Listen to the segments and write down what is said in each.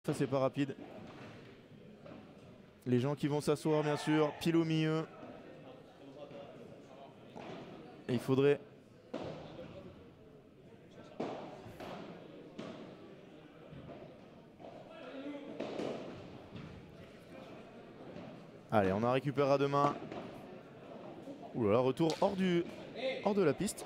Ça c'est pas rapide. Les gens qui vont s'asseoir bien sûr, pile au milieu. Et il faudrait... Allez, on en récupérera demain. Ouh là là, retour hors de la piste.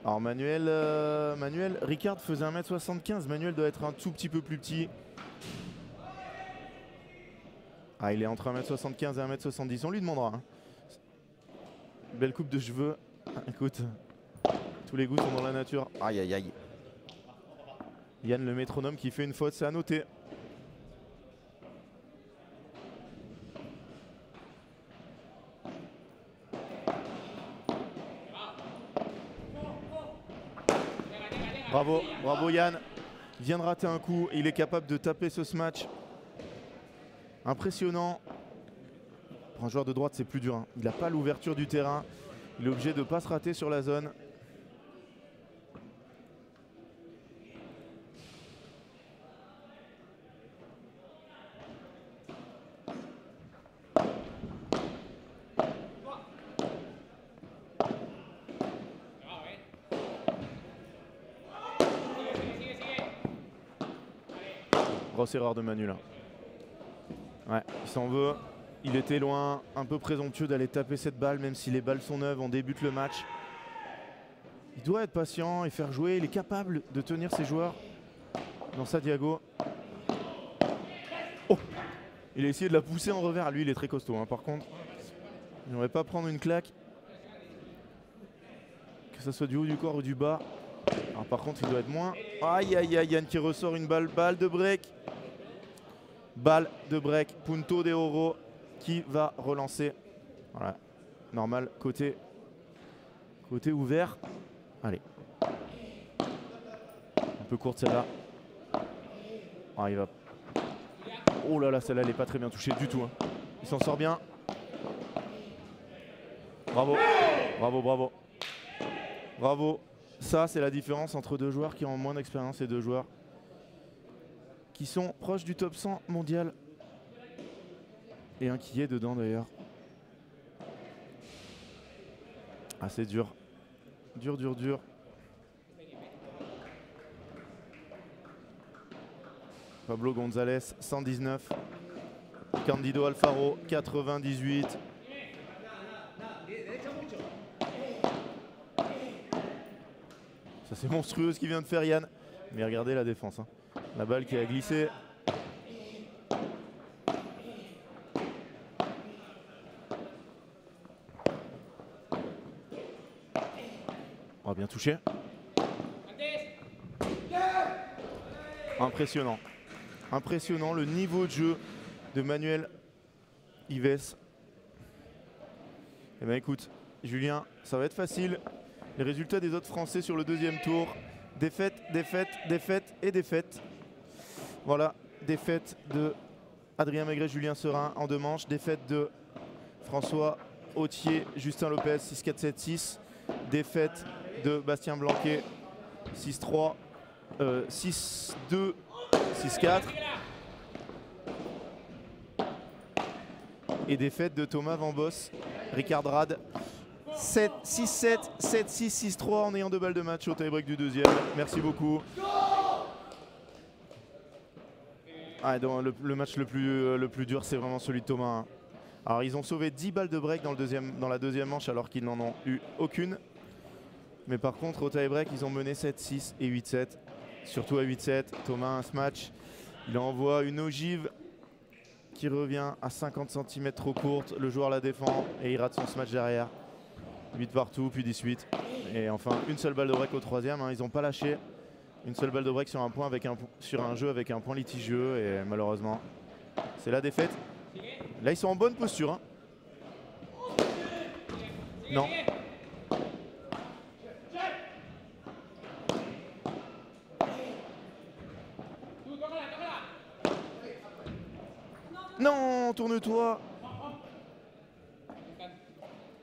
Alors Manuel, Ricard faisait 1m75, Manuel doit être un tout petit peu plus petit. Ah, il est entre 1m75 et 1m70, on lui demandera. Hein. Belle coupe de cheveux. Écoute, tous les goûts sont dans la nature. Aïe aïe aïe. Yann le métronome qui fait une faute, c'est à noter. Bravo, bravo Yann. Il vient de rater un coup et il est capable de taper ce smash. Impressionnant. Pour un joueur de droite, c'est plus dur. Hein. Il n'a pas l'ouverture du terrain. Il est obligé de ne pas se rater sur la zone. Grosse erreur de Manu là. Ouais, il s'en veut. Il était loin, un peu présomptueux d'aller taper cette balle, même si les balles sont neuves, on débute le match. Il doit être patient et faire jouer. Il est capable de tenir ses joueurs dans sa diago. Oh, il a essayé de la pousser en revers. Lui, il est très costaud. Hein. Par contre, il n'aurait pas prendre une claque. Que ce soit du haut du corps ou du bas. Alors, par contre, il doit être moins. Aïe, aïe, aïe, Yann qui ressort une balle. Balle de break. Balle de break. Punto de oro qui va relancer. Voilà. Normal, côté ouvert. Allez. Un peu courte celle-là. Ah, il va. Oh là là, celle-là, elle n'est pas très bien touchée du tout. Hein. Il s'en sort bien. Bravo. Bravo, bravo. Bravo. Ça, c'est la différence entre deux joueurs qui ont moins d'expérience et deux joueurs qui sont proches du top 100 mondial. Et un qui est dedans d'ailleurs. Ah, c'est dur. Dur, dur, dur. Pablo González, 119. Candido Alfaro, 98. Ça, c'est monstrueux ce qu'il vient de faire Yann. Mais regardez la défense. Hein. La balle qui a glissé. Oh, bien touché. Impressionnant. Impressionnant le niveau de jeu de Manuel Ives. Eh bien écoute, Julien, ça va être facile. Les résultats des autres Français sur le deuxième tour. Défaite, défaite, défaite et défaite. Voilà, défaite de Adrien Maigret, Julien Serin en 2 manches. Défaite de François Autier, Justin Lopez, 6-4-7-6. Défaite de Bastien Blanquet, 6-3, 6-2, 6-4. Et défaite de Thomas Van Boss, Ricard Rad, 6-7, 7-6, 6-3 en ayant 2 balles de match au tie-break du deuxième. Merci beaucoup. Ah, le match le plus dur, c'est vraiment celui de Thomas. Hein. Alors, ils ont sauvé 10 balles de break dans la deuxième manche alors qu'ils n'en ont eu aucune. Mais par contre, au tie-break, ils ont mené 7-6 et 8-7. Surtout à 8-7, Thomas a ce match. Il envoie une ogive qui revient à 50 cm trop courte. Le joueur la défend et il rate son smash derrière. 8 partout, puis 18. Et enfin, une seule balle de break au troisième. Hein. Ils n'ont pas lâché. Une seule balle de break sur un jeu avec un point litigieux. Et malheureusement, c'est la défaite. Là, ils sont en bonne posture. Hein. Non. Non, tourne-toi.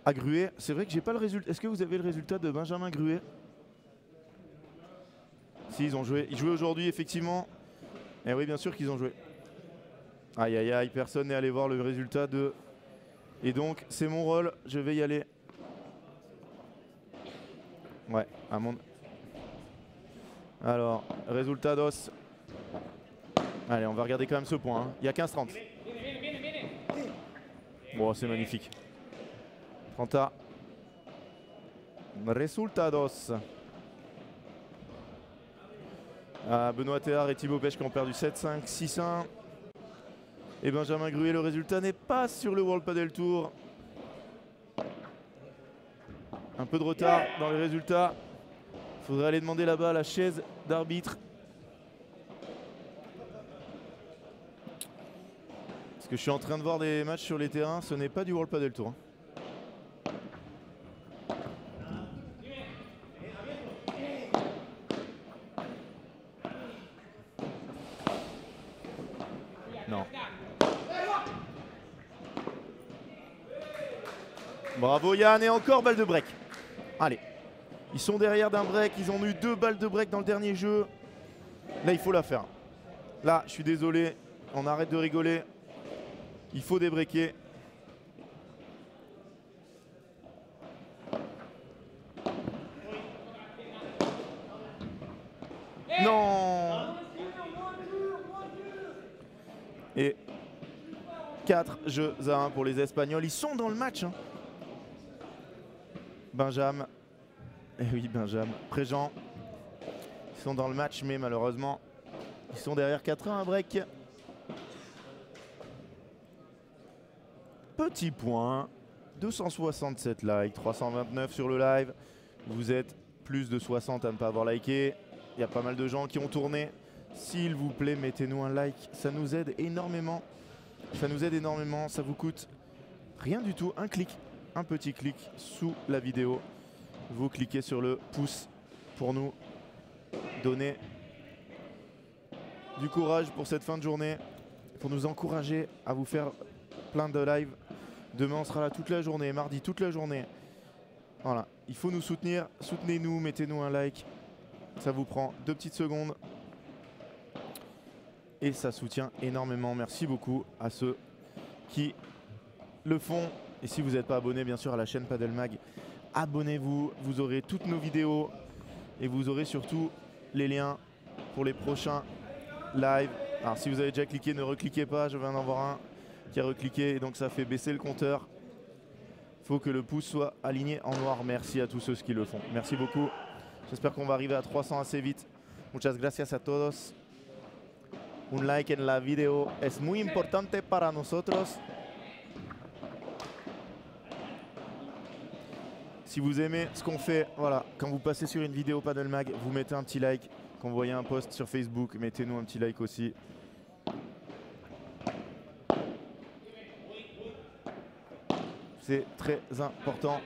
à Gruet. C'est vrai que j'ai pas le résultat. Est-ce que vous avez le résultat de Benjamin Gruet? Si, ils ont joué. Ils jouaient aujourd'hui, effectivement. Et oui, bien sûr qu'ils ont joué. Aïe, aïe, aïe, personne n'est allé voir le résultat de... Et donc, c'est mon rôle, je vais y aller. Ouais, à mon... Alors, résultat d'os. Allez, on va regarder quand même ce point. Hein. Il y a 15-30. Bon, c'est magnifique. 30. Resultados. Benoît Théard et Thibaut Pêche qui ont perdu 7-5, 6-1. Et Benjamin Gruet, le résultat n'est pas sur le World Padel Tour. Un peu de retard dans les résultats. Il faudrait aller demander là-bas à la chaise d'arbitre. Parce que je suis en train de voir des matchs sur les terrains, ce n'est pas du World Padel Tour. Non. Bravo Yann, et encore balle de break. Allez. Ils sont derrière d'un break, ils ont eu 2 balles de break dans le dernier jeu. Là, il faut la faire. Là, je suis désolé, on arrête de rigoler. Il faut débreaker. Non. Et 4 jeux à 1 pour les Espagnols. Ils sont dans le match. Hein. Benjamin. Eh oui, Benjamin. Préjean. Ils sont dans le match, mais malheureusement, ils sont derrière 4-1 à break. Petit point. 267 likes, 329 sur le live. Vous êtes plus de 60 à ne pas avoir liké. Il y a pas mal de gens qui ont tourné. S'il vous plaît, mettez-nous un like. Ça nous aide énormément. Ça nous aide énormément. Ça vous coûte rien du tout. Un clic, un petit clic sous la vidéo. Vous cliquez sur le pouce pour nous donner du courage pour cette fin de journée. Pour nous encourager à vous faire plein de lives. Demain, on sera là toute la journée. Mardi, toute la journée. Voilà. Il faut nous soutenir. Soutenez-nous. Mettez-nous un like. Ça vous prend 2 petites secondes. Et ça soutient énormément. Merci beaucoup à ceux qui le font. Et si vous n'êtes pas abonné, bien sûr, à la chaîne Padel Mag, abonnez-vous. Vous aurez toutes nos vidéos. Et vous aurez surtout les liens pour les prochains lives. Alors, si vous avez déjà cliqué, ne recliquez pas. Je viens d'en voir un qui a recliqué. Et donc, ça fait baisser le compteur. Il faut que le pouce soit aligné en noir. Merci à tous ceux qui le font. Merci beaucoup. J'espère qu'on va arriver à 300 assez vite. Muchas gracias a todos. Un like en la vidéo es muy importante para nosotros. Si vous aimez ce qu'on fait, voilà, quand vous passez sur une vidéo Padel Mag, vous mettez un petit like. Quand vous voyez un post sur Facebook, mettez-nous un petit like aussi. C'est très important.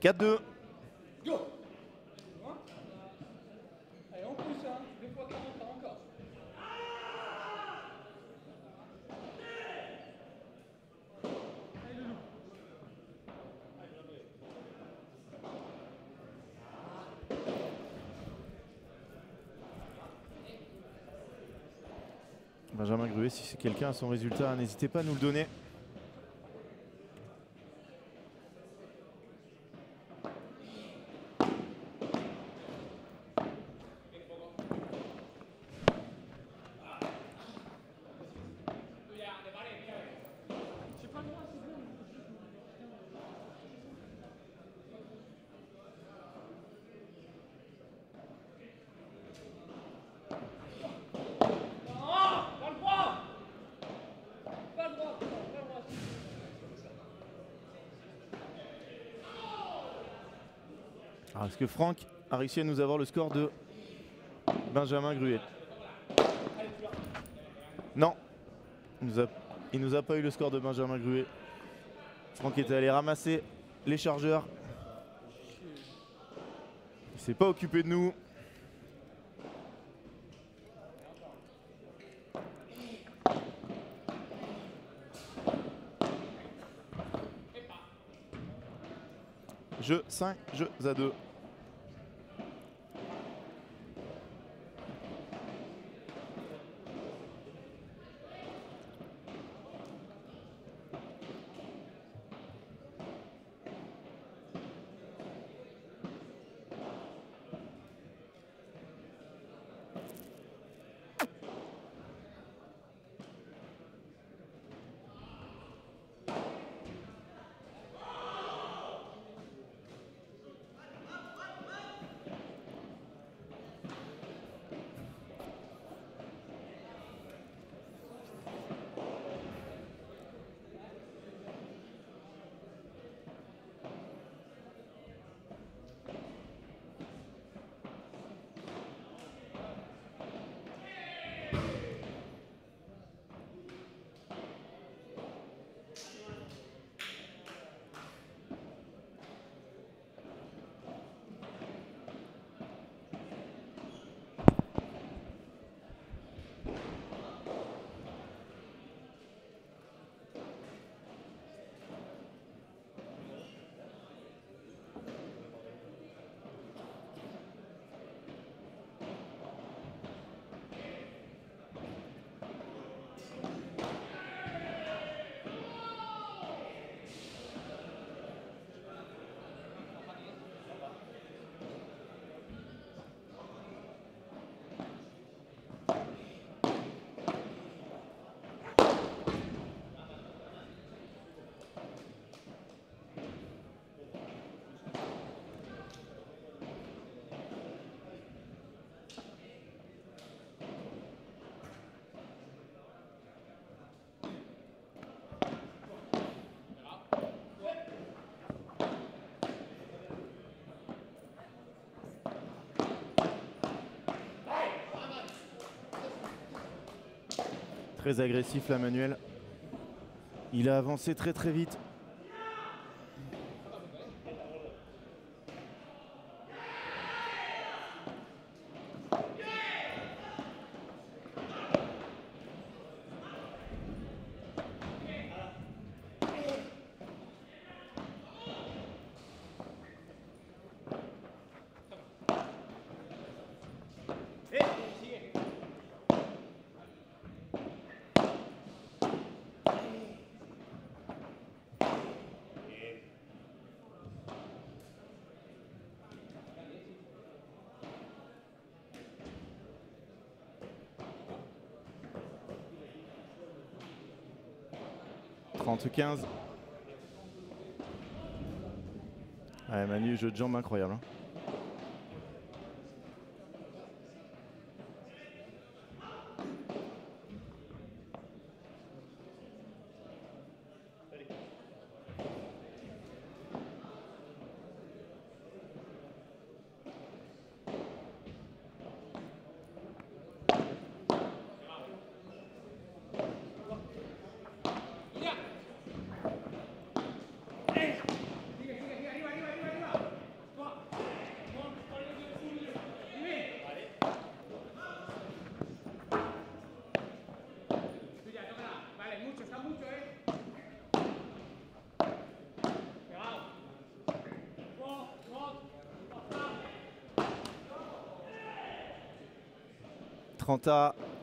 « 4-2 ». Allez, on pousse, hein. 2 fois 40 encore. Allez, Loulou. Benjamin Gruet, si quelqu'un a son résultat, n'hésitez pas à nous le donner. Alors, est-ce que Franck a réussi à nous avoir le score de Benjamin Gruet? Non, il nous a pas eu le score de Benjamin Gruet. Franck était allé ramasser les chargeurs. Il s'est pas occupé de nous. Jeu 5 jeux à 2. Très agressif là, Manuel. Il a avancé très très vite. « 30-15. » Ouais, Manu, jeu de jambes incroyable. Hein.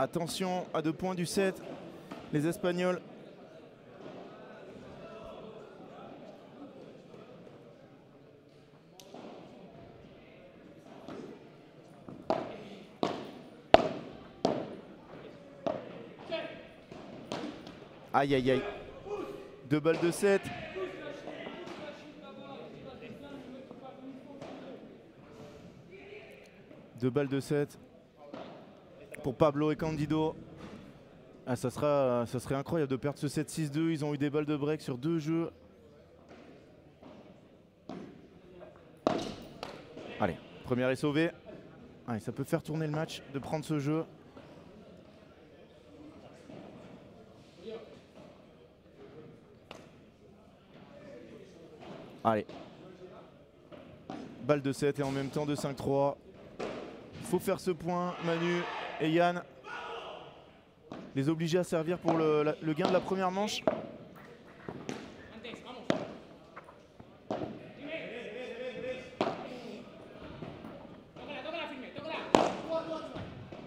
Attention à 2 points du set, les Espagnols. Aïe aïe aïe. 2 balles de 7. Deux balles de 7 pour Pablo et Candido. Ah, ça serait incroyable de perdre ce 7-6-2. Ils ont eu des balles de break sur 2 jeux. Allez, première est sauvée. Allez, ça peut faire tourner le match de prendre ce jeu. Allez. Balle de 7 et en même temps de 5-3. Il faut faire ce point, Manu et Yann. Les obliger à servir pour le gain de la première manche.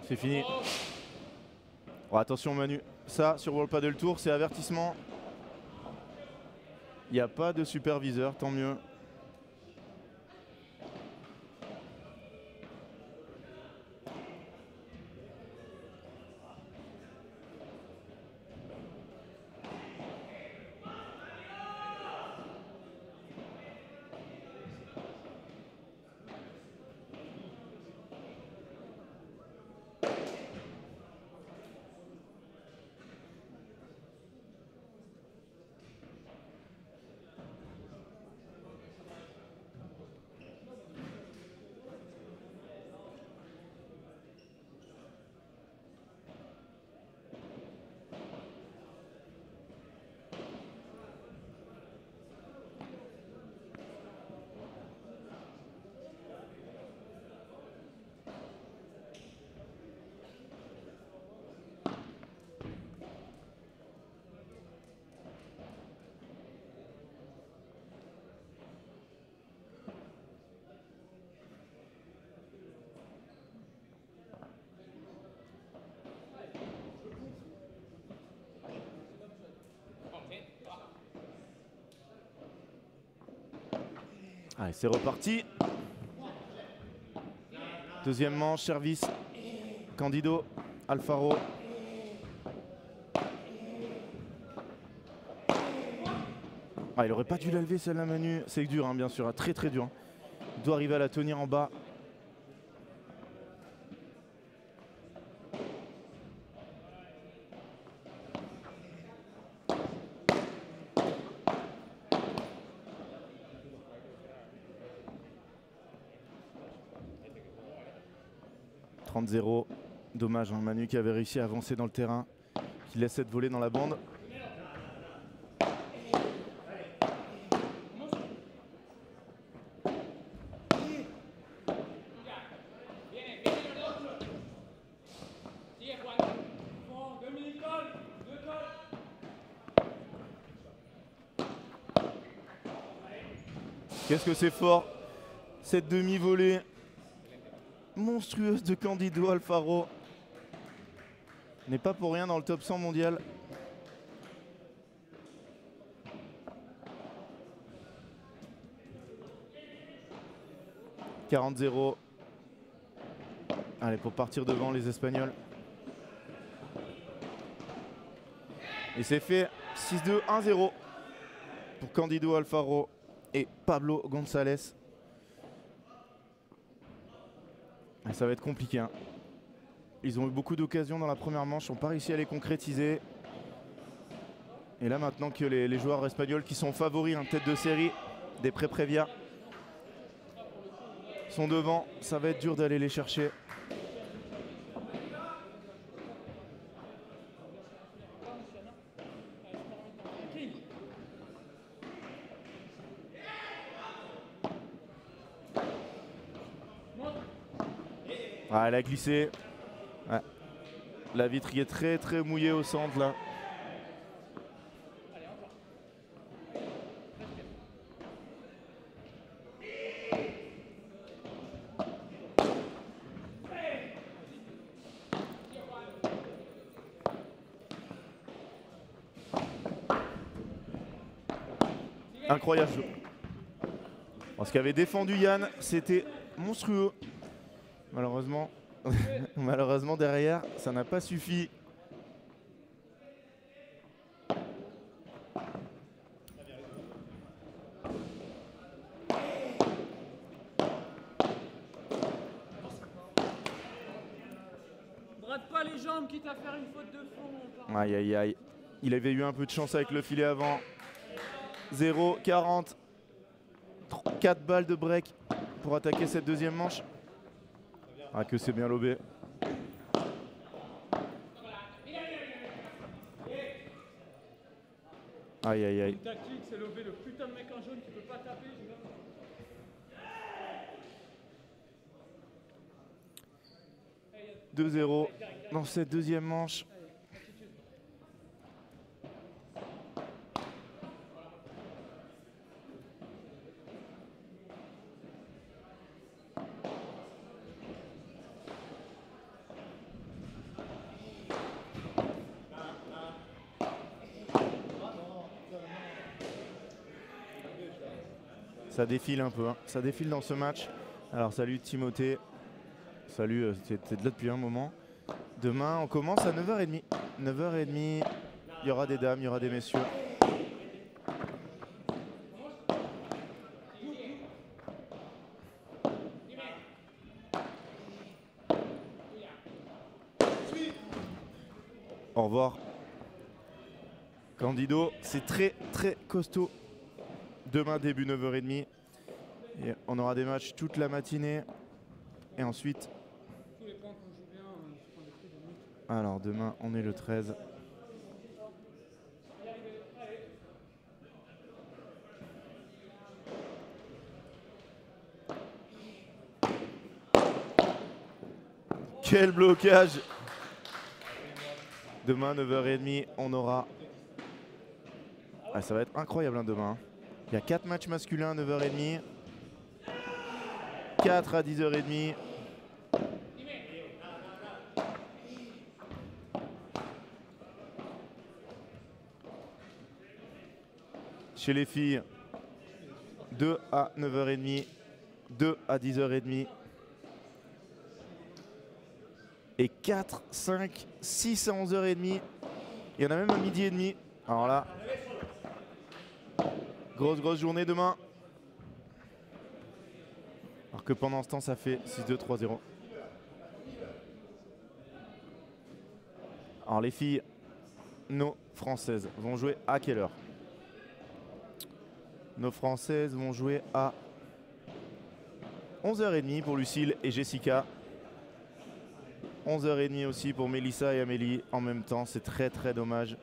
C'est fini. Oh, attention Manu, ça sur World Padel Tour, c'est avertissement. Il n'y a pas de superviseur, tant mieux. Allez, c'est reparti. Deuxième manche, service. Candido, Alfaro. Ah, il aurait pas dû la lever celle-là, Manu. C'est dur, hein, bien sûr, très très dur. Il doit arriver à la tenir en bas. Dommage, hein, Manu qui avait réussi à avancer dans le terrain, qui laisse cette volée dans la bande. Qu'est-ce que c'est fort, cette demi-volée monstrueuse de Candido Alfaro. N'est pas pour rien dans le top 100 mondial. « 40-0 ». Allez, pour partir devant les Espagnols. Et c'est fait 6-2, 1-0 pour Candido Alfaro et Pablo González. Et ça va être compliqué, hein. Ils ont eu beaucoup d'occasions dans la première manche, n'ont pas réussi à les concrétiser. Et là maintenant que les joueurs espagnols qui sont favoris en tête de série des pré-Prévia sont devant, ça va être dur d'aller les chercher. Ah, elle a glissé. Ouais. La vitre est très très mouillée au centre là. Incroyable jeu. Ce qu'avait défendu Yann, c'était monstrueux. Malheureusement, malheureusement derrière, ça n'a pas suffi. Brade pas les jambes quitte à faire une faute de fond. Aïe aïe aïe. Il avait eu un peu de chance avec le filet avant. 0-40. 4 balles de break pour attaquer cette deuxième manche. Ah que c'est bien lobé. Aïe aïe aïe. Une tactique, c'est lever le putain de mec en jaune qui peut pas taper. 2-0 dans cette deuxième manche. Ça défile un peu, hein. Ça défile dans ce match. Alors salut Timothée, salut, t'es là depuis un moment. Demain on commence à 9h30. 9h30, il y aura des dames, il y aura des messieurs. Au revoir. Candido, c'est très très costaud. Demain début 9h30. Et on aura des matchs toute la matinée. Et ensuite... Alors demain on est le 13. Quel blocage! Demain 9h30 on aura... Ah, ça va être incroyable hein, demain. Il y a 4 matchs masculins à 9h30. 4 à 10h30. Chez les filles, 2 à 9h30, 2 à 10h30. Et 4, 5, 6 à 11h30. Il y en a même à midi et demi. Alors là, grosse journée demain. Alors que pendant ce temps, ça fait 6-2, 3-0. Alors les filles, nos françaises, vont jouer à quelle heure? Nos françaises vont jouer à 11h30 pour Lucille et Jessica. 11h30 aussi pour Mélissa et Amélie en même temps. C'est très dommage.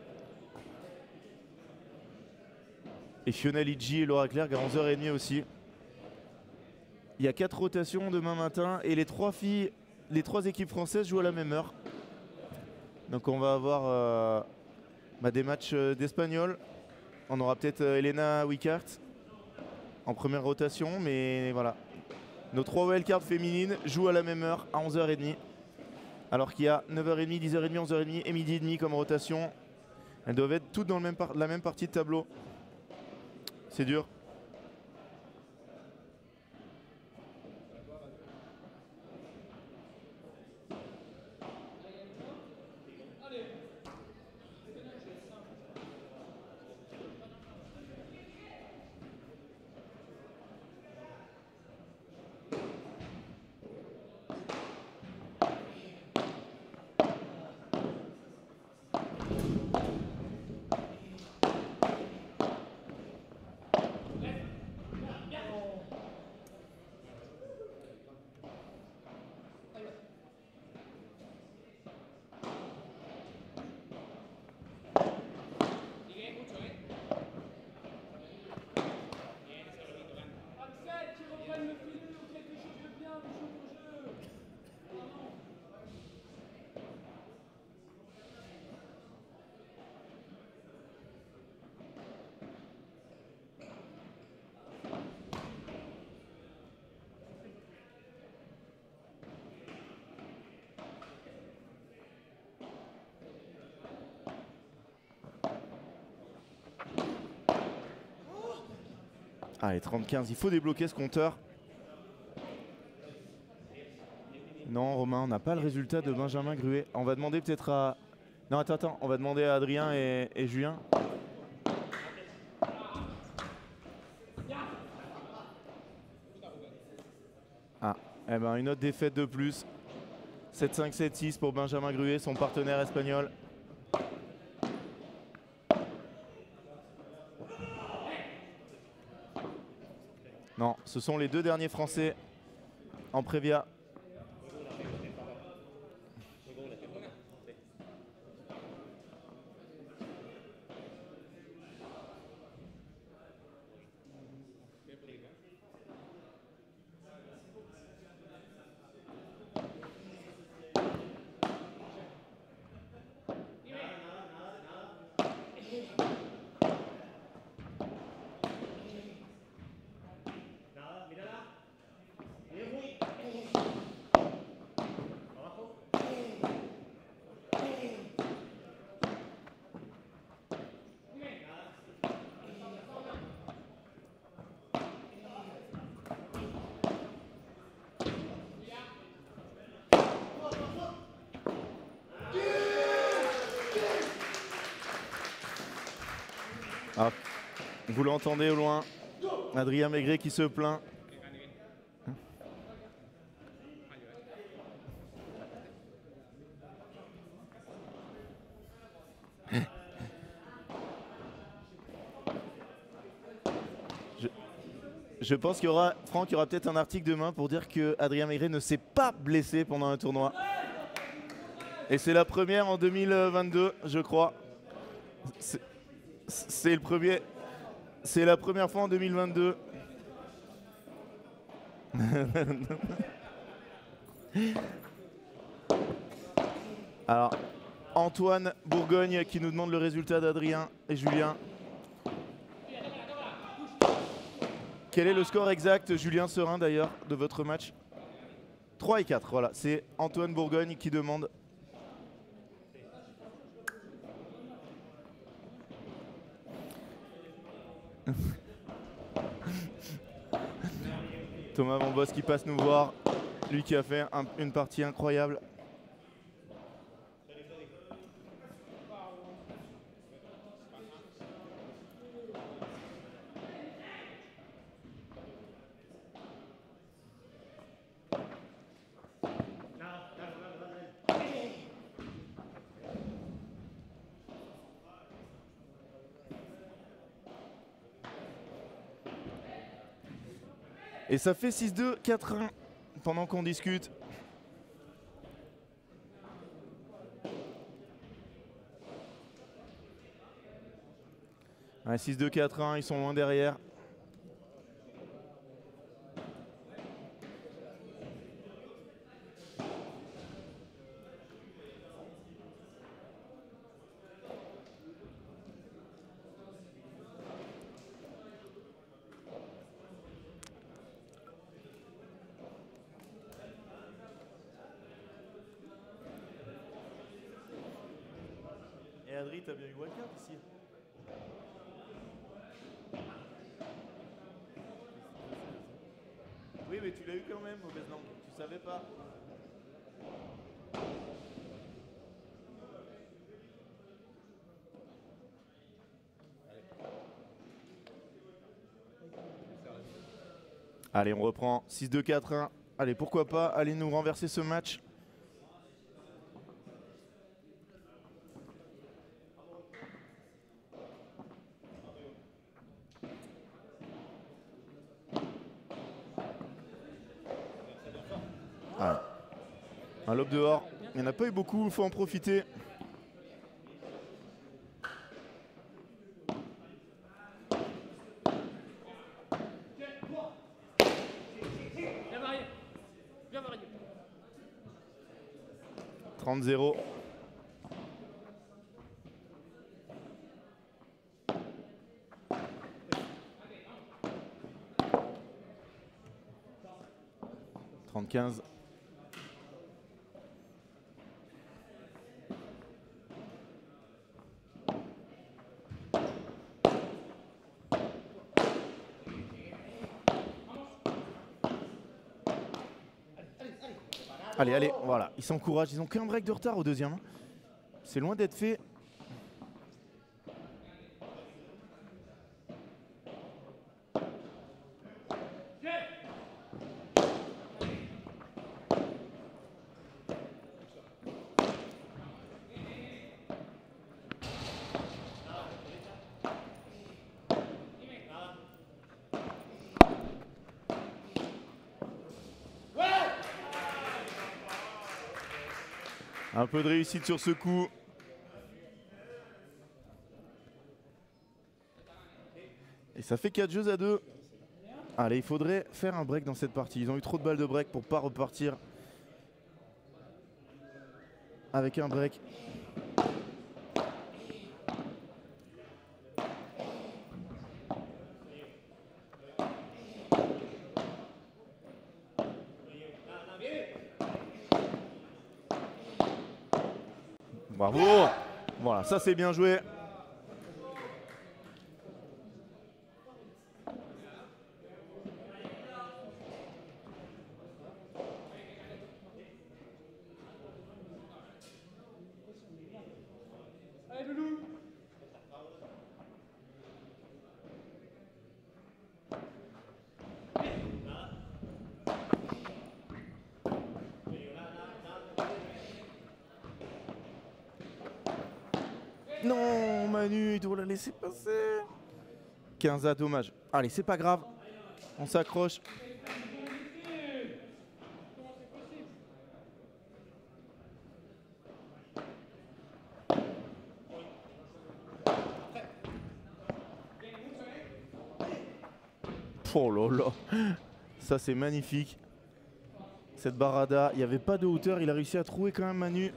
Et Fiona Liggi et Laura Clerc à 11h30 aussi. Il y a 4 rotations demain matin et les 3 filles, les 3 équipes françaises jouent à la même heure. Donc on va avoir des matchs d'Espagnols. On aura peut-être Elena Wickart en première rotation, mais voilà. Nos 3 wildcards féminines jouent à la même heure, à 11h30. Alors qu'il y a 9h30, 10h30, 11h30 et midi et demi comme rotation. Elles doivent être toutes dans la même partie de tableau. C'est dur. Allez, 30-15, il faut débloquer ce compteur. Non, Romain, on n'a pas le résultat de Benjamin Gruet. On va demander peut-être à... Non, attends, on va demander à Adrien et Julien. Ah, eh ben une autre défaite de plus. 7-5, 7-6 pour Benjamin Gruet, son partenaire espagnol. Non, ce sont les deux derniers Français en Prévia. Ah, vous l'entendez au loin, Adrien Maigret qui se plaint. Je pense qu'il y aura, Franck, il y aura peut-être un article demain pour dire que Adrien Maigret ne s'est pas blessé pendant un tournoi. Et c'est la première en 2022, je crois. C'est le premier. C'est la première fois en 2022. Alors, Antoine Bourgogne qui nous demande le résultat d'Adrien et Julien. Quel est le score exact, Julien Serin d'ailleurs, de votre match? 3 et 4, voilà. C'est Antoine Bourgogne qui demande. Thomas Van Boss qui passe nous voir, lui qui a fait une partie incroyable. Et ça fait 6-2, 4-1 pendant qu'on discute. Ouais, 6-2, 4-1, ils sont loin derrière. Et Adri, t'as bien eu wildcard ici? Oui, mais tu l'as eu quand même, mauvaise langue. Tu savais pas. Allez, on reprend 6-2, 4-1. Allez, pourquoi pas, allez nous renverser ce match. Voilà. Un lob dehors, il n'y en a pas eu beaucoup, il faut en profiter. Bien varié. Bien varié. 30-0. -15. Allez, allez, voilà, ils s'encouragent. Ils ont qu'un break de retard au deuxième. C'est loin d'être fait. Un peu de réussite sur ce coup. Et ça fait 4 jeux à 2. Allez, il faudrait faire un break dans cette partie. Ils ont eu trop de balles de break pour pas repartir avec un break. Bravo! Voilà, ça c'est bien joué. Allez, Loulou. Non, Manu, il doit la laisser passer. 15 à dommage. Allez, c'est pas grave. On s'accroche. Oh là là. Ça, c'est magnifique. Cette barada, il n'y avait pas de hauteur. Il a réussi à trouver quand même Manu.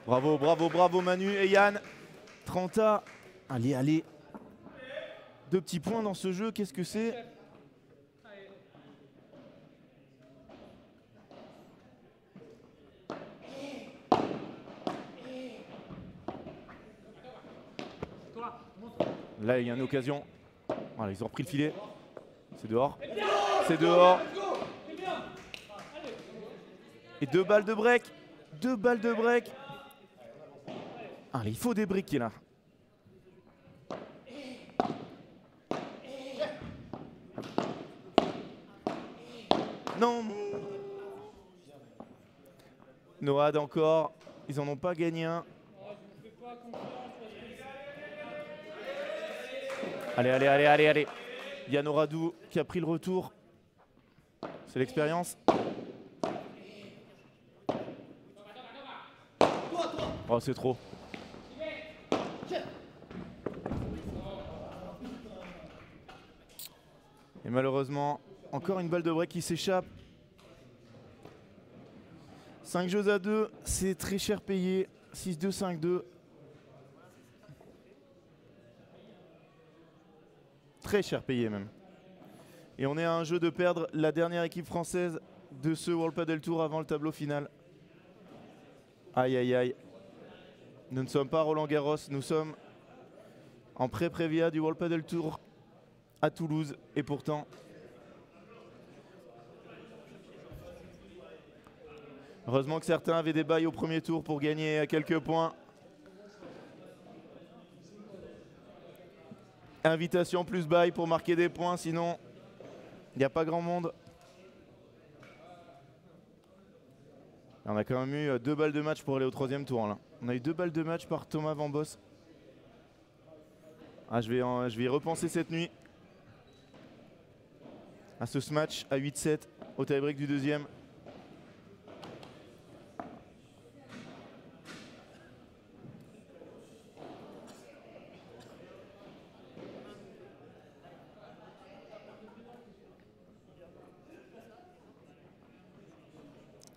Bravo, bravo, bravo Manu et Yann. 30 à. Allez, allez. 2 petits points dans ce jeu, qu'est-ce que c'est? Là, il y a une occasion. Voilà, ils ont repris le filet. C'est dehors. C'est dehors. Et 2 balles de break. 2 balles de break. Allez, il faut débriquer là. Non. Noad encore. Ils en ont pas gagné un. Allez, allez, allez, allez, allez. Yann Oradou qui a pris le retour. C'est l'expérience. Oh, c'est trop. Et malheureusement, encore une balle de break qui s'échappe. 5 jeux à 2, c'est très cher payé. 6-2, 5-2. Très cher payé même. Et on est à un jeu de perdre la dernière équipe française de ce World Padel Tour avant le tableau final. Aïe aïe aïe. Nous ne sommes pas Roland Garros, nous sommes en pré-prévia du World Padel Tour à Toulouse. Et pourtant, heureusement que certains avaient des bails au premier tour pour gagner quelques points. Invitation plus bail pour marquer des points, sinon il n'y a pas grand monde. On a quand même eu 2 balles de match pour aller au 3e tour. Là. On a eu 2 balles de match par Thomas Van Bos. Ah, je vais y repenser cette nuit à ce match à 8-7 au tie-break du 2e.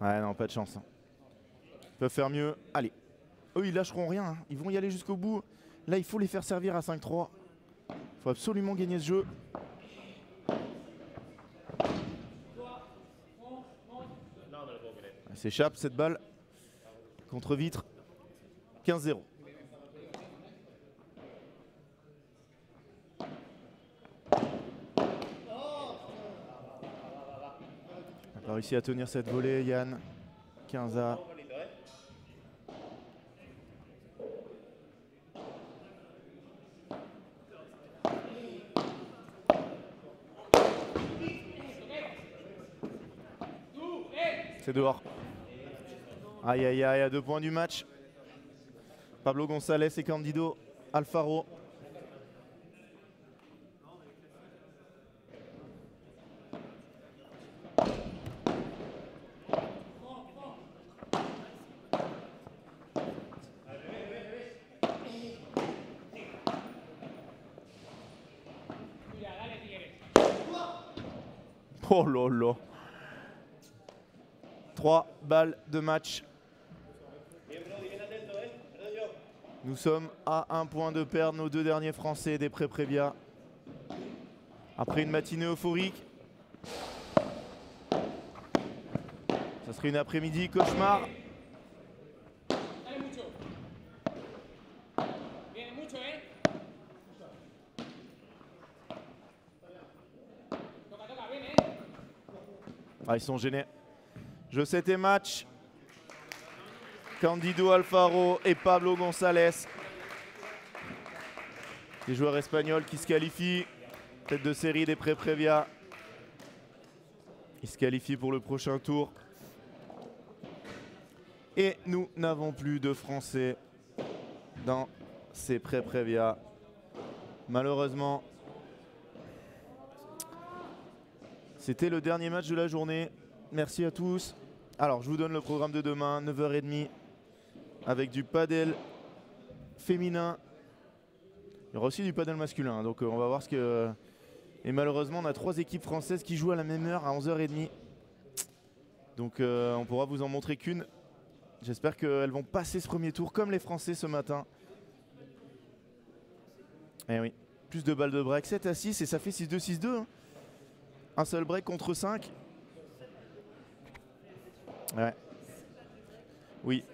Ouais, non, pas de chance. Ils peuvent faire mieux. Allez. Eux, ils lâcheront rien. Hein. Ils vont y aller jusqu'au bout. Là, il faut les faire servir à 5-3. Il faut absolument gagner ce jeu. Elle s'échappe cette balle. Contre vitre. 15-0. On n'a pas réussi à tenir cette volée, Yann. 15-A. C'est dehors. Aïe aïe aïe, à 2 points du match. Pablo González et Candido Alfaro. Oh là là. 3 balles de match. Nous sommes à 1 point de perdre nos 2 derniers Français des Pré-Prévia. Après une matinée euphorique. Ça serait une après-midi cauchemar. Ah, ils sont gênés. Jeu 7 et match. Candido Alfaro et Pablo González. Les joueurs espagnols qui se qualifient. Tête de série des Pré-Prévia. Ils se qualifient pour le prochain tour. Et nous n'avons plus de Français dans ces Pré-Prévia. Malheureusement, c'était le dernier match de la journée. Merci à tous. Alors, je vous donne le programme de demain, 9h30, avec du padel féminin. Il y aura aussi du padel masculin, donc on va voir ce que... Et malheureusement, on a 3 équipes françaises qui jouent à la même heure, à 11h30. Donc on pourra vous en montrer qu'une. J'espère qu'elles vont passer ce premier tour comme les Français ce matin. Eh oui, plus de balles de break, 7 à 6 et ça fait 6-2, 6-2. Hein. Un seul break contre 5. Ouais. Oui.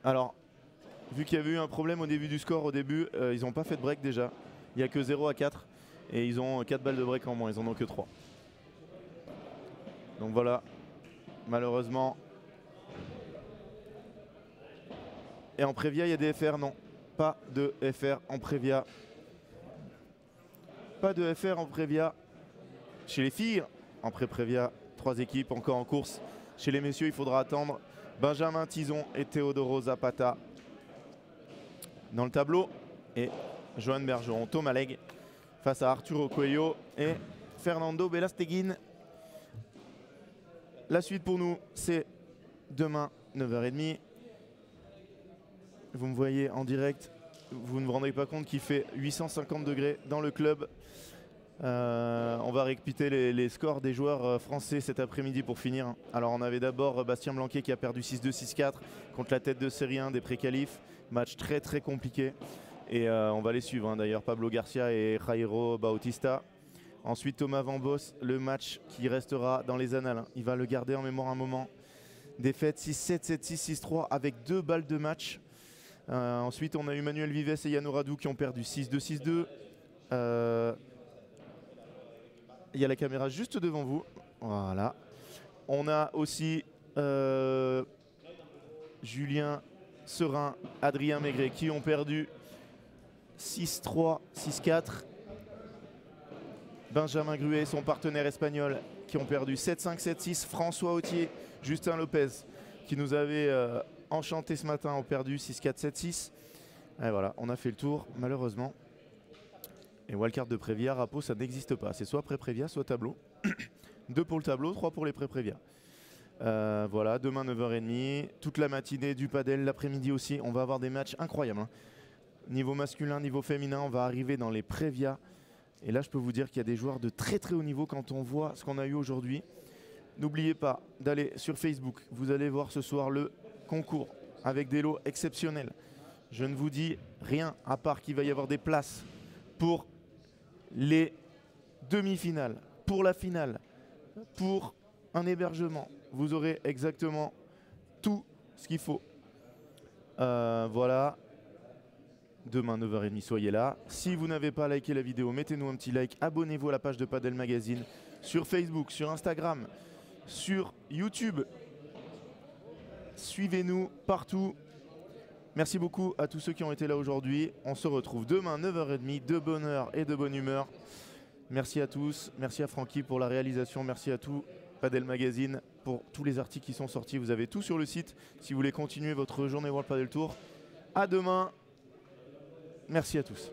Alors, vu qu'il y avait eu un problème au début du score, ils n'ont pas fait de break déjà. Il n'y a que 0 à 4. Et ils ont 4 balles de break en moins, ils en ont que 3. Donc voilà, malheureusement. Et en Prévia, il y a des FR, non. Pas de FR en Prévia. Pas de FR en Prévia. Chez les filles, en Pré-Prévia, 3 équipes encore en course. Chez les messieurs, il faudra attendre Benjamin Tison et Teodoro Zapata dans le tableau. Et Johan Bergeron, Thomas Legge face à Arturo Coelho et Fernando Belasteguin. La suite pour nous, c'est demain, 9h30. Vous me voyez en direct, vous ne vous rendez pas compte qu'il fait 850 degrés dans le club. On va récapituler les scores des joueurs français cet après-midi pour finir. Alors on avait d'abord Bastien Blanquet qui a perdu 6-2, 6-4 contre la tête de série 1 des pré-qualifs. Match très très compliqué. Et on va les suivre hein, d'ailleurs, Pablo Garcia et Jairo Bautista. Ensuite Thomas Van Bos, le match qui restera dans les annales. Hein. Il va le garder en mémoire un moment. Défaite 6-7, 7-6, 6-3 avec 2 balles de match. Ensuite on a eu Manuel Vives et Yann Oradou qui ont perdu 6-2, 6-2. Il y a la caméra juste devant vous. Voilà. On a aussi Julien Serin, Adrien Maigret qui ont perdu 6-3, 6-4. Benjamin Gruet, son partenaire espagnol, qui ont perdu 7-5, 7-6. François Autier, Justin Lopez, qui nous avait enchanté ce matin, ont perdu 6-4, 7-6. Et voilà, on a fait le tour, malheureusement. Et wildcard de Prévia, Rapo, ça n'existe pas. C'est soit pré-Prévia, soit tableau. 2 pour le tableau, 3 pour les pré-Prévia. Voilà, demain 9h30, toute la matinée du padel, l'après-midi aussi. On va avoir des matchs incroyables. Hein. Niveau masculin, niveau féminin, on va arriver dans les Prévia. Et là, je peux vous dire qu'il y a des joueurs de très très haut niveau quand on voit ce qu'on a eu aujourd'hui. N'oubliez pas d'aller sur Facebook. Vous allez voir ce soir le concours avec des lots exceptionnels. Je ne vous dis rien à part qu'il va y avoir des places pour les demi-finales, pour la finale, pour un hébergement. Vous aurez exactement tout ce qu'il faut. Voilà. Demain 9h30, soyez là. Si vous n'avez pas liké la vidéo, mettez-nous un petit like. Abonnez-vous à la page de Padel Magazine sur Facebook, sur Instagram, sur YouTube. Suivez-nous partout. Merci beaucoup à tous ceux qui ont été là aujourd'hui. On se retrouve demain 9h30 de bonne heure et de bonne humeur. Merci à tous. Merci à Francky pour la réalisation. Merci à tout Padel Magazine pour tous les articles qui sont sortis. Vous avez tout sur le site si vous voulez continuer votre journée World Padel Tour. À demain. Merci à tous.